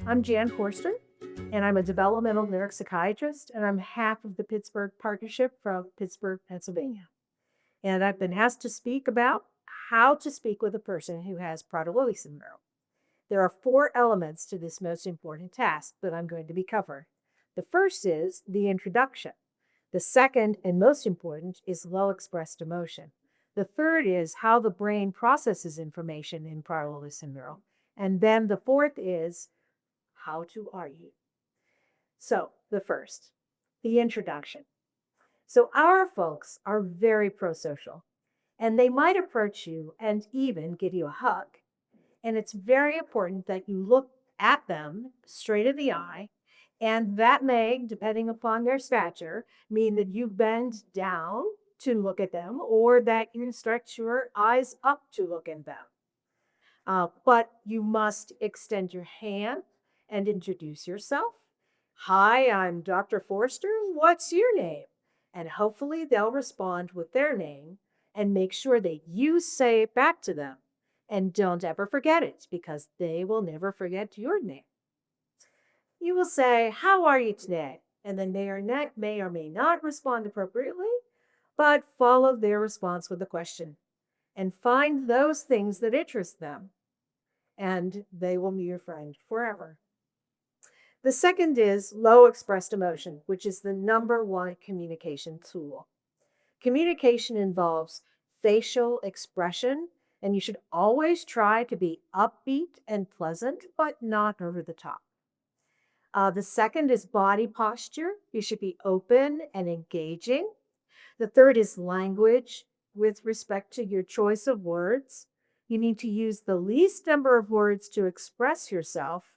I'm Jan Forster, and I'm a developmental neuropsychiatrist, and I'm half of the Pittsburgh Partnership from Pittsburgh, Pennsylvania. And I've been asked to speak about how to speak with a person who has Prader-Willi syndrome. There are 4 elements to this most important task that I'm going to be covering. The first is the introduction. The second and most important is low expressed emotion. The third is how the brain processes information in Prader-Willi syndrome. And then the fourth is how to argue. So the first, the introduction. So our folks are very pro-social, and they might approach you and even give you a hug. And it's very important that you look at them straight in the eye, and that may, depending upon their stature, mean that you bend down to look at them or that you stretch your eyes up to look at them. But you must extend your hand and introduce yourself. Hi, I'm Dr. Forster. What's your name? And hopefully they'll respond with their name, and make sure that you say it back to them. And don't ever forget it, because they will never forget your name. You will say, how are you today? And then may or may not respond appropriately, but follow their response with a question and find those things that interest them, and they will be your friend forever. The second is low expressed emotion, which is the #1 communication tool. Communication involves facial expression, and you should always try to be upbeat and pleasant, but not over the top. The second is body posture. You should be open and engaging. The third is language with respect to your choice of words. You need to use the least number of words to express yourself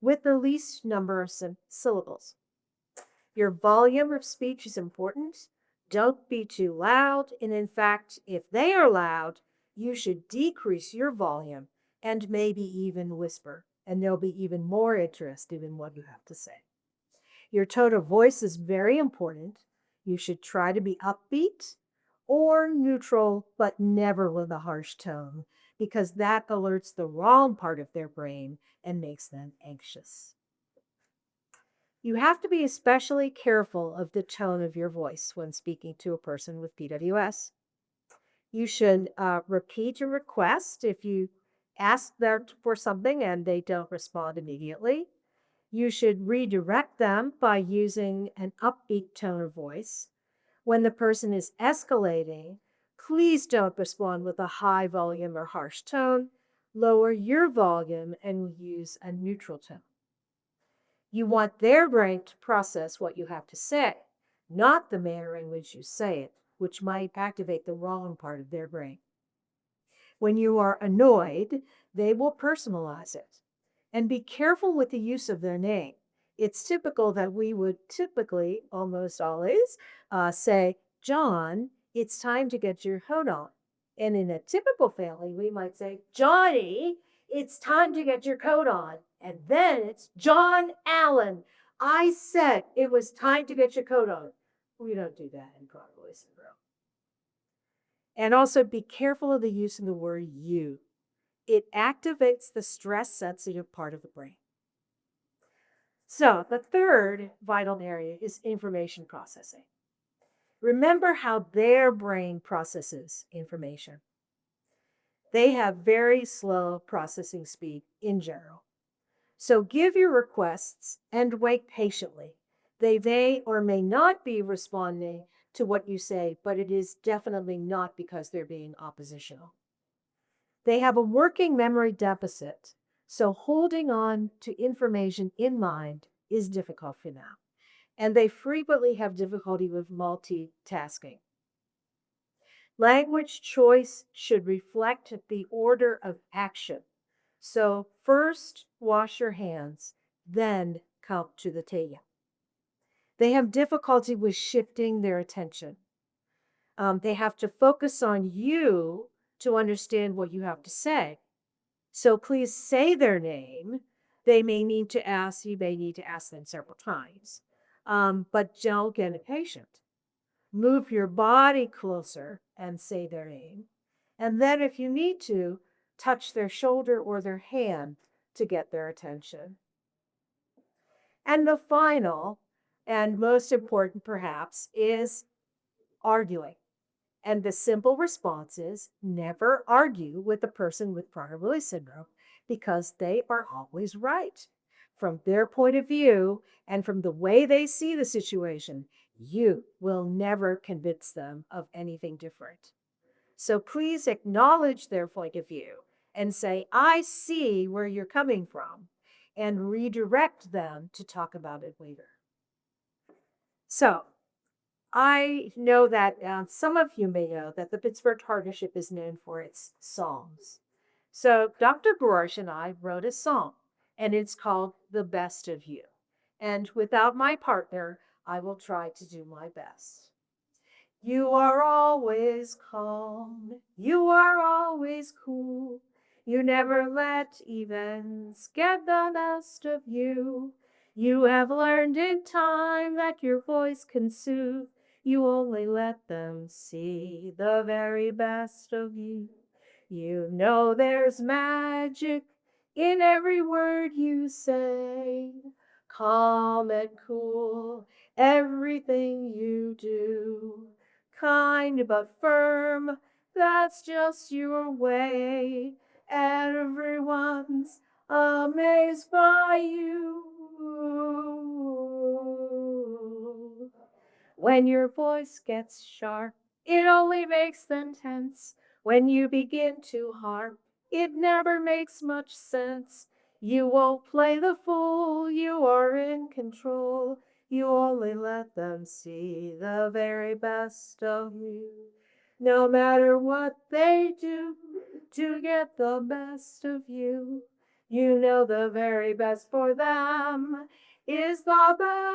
with the least number of syllables. Your volume of speech is important. Don't be too loud. And in fact, if they are loud, you should decrease your volume and maybe even whisper, and they'll be even more interested in what you have to say. Your tone of voice is very important. You should try to be upbeat or neutral, but never with a harsh tone, because that alerts the wrong part of their brain and makes them anxious. You have to be especially careful of the tone of your voice when speaking to a person with PWS. You should repeat a request if you ask them for something and they don't respond immediately. You should redirect them by using an upbeat tone of voice. When the person is escalating, please don't respond with a high volume or harsh tone. Lower your volume and use a neutral tone. You want their brain to process what you have to say, not the manner in which you say it, which might activate the wrong part of their brain. When you are annoyed, they will personalize it. And be careful with the use of their name. It's typical that we would almost always, say, John, it's time to get your coat on. And in a typical family, we might say, Johnny, it's time to get your coat on. And then it's John Allen. I said it was time to get your coat on. We don't do that in Prader-Willi syndrome. And also be careful of the use of the word you. It activates the stress-sensitive part of the brain. So the third vital area is information processing. Remember how their brain processes information. They have very slow processing speed in general. So give your requests and wait patiently. They may or may not be responding to what you say, but it is definitely not because they're being oppositional. They have a working memory deficit, so holding on to information in mind is difficult for them. And they frequently have difficulty with multitasking. Language choice should reflect the order of action. So first, wash your hands, then come to the table. They have difficulty with shifting their attention. They have to focus on you to understand what you have to say. So please say their name. You may need to ask them several times, but don't get impatient. Move your body closer and say their name. And then if you need to, touch their shoulder or their hand to get their attention. And the final, and most important perhaps, is arguing. And the simple response is never argue with a person with Prader-Willi syndrome because they are always right. From their point of view and from the way they see the situation, you will never convince them of anything different. So please acknowledge their point of view and say, I see where you're coming from, and redirect them to talk about it later. So I know that some of you may know that the Pittsburgh Partnership is known for its songs. So Dr. Gorsh and I wrote a song, and it's called The Best of You. And without my partner, I will try to do my best. You are always calm. You are always cool. You never let events get the best of you. You have learned in time that your voice can soothe. You only let them see the very best of you. You know there's magic in every word you say. Calm and cool, everything you do. Kind but firm, that's just your way. Everyone's amazed by you. When your voice gets sharp, it only makes them tense. When you begin to harp, it never makes much sense. You won't play the fool, you are in control. You only let them see the very best of you. No matter what they do to get the best of you, you know the very best for them is the best